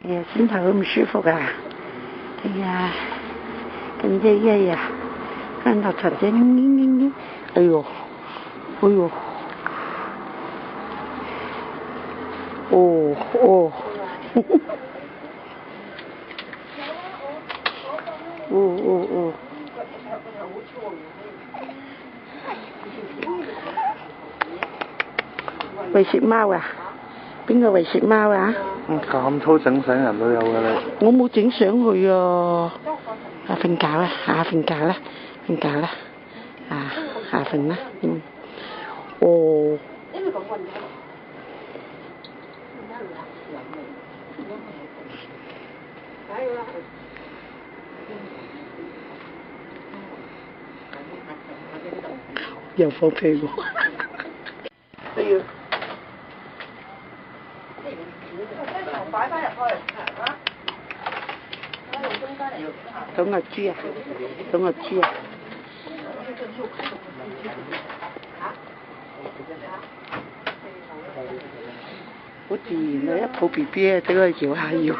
哎呀，心頭好唔舒服啊！哎呀，咁啫呀，跟頭頭仔嘤，哎呦，哎呦，哦哦，哦，喂食貓啊？邊個喂食貓啊？咁粗整醒人都有嘅你。我冇整上去啊！瞓覺啦，瞓覺啦，下瞓啦，哦。又放屁喎！哎呀！擺翻入去，倒牛豬啊！好自然啊！一抱 B B 啊，整佢搖下搖。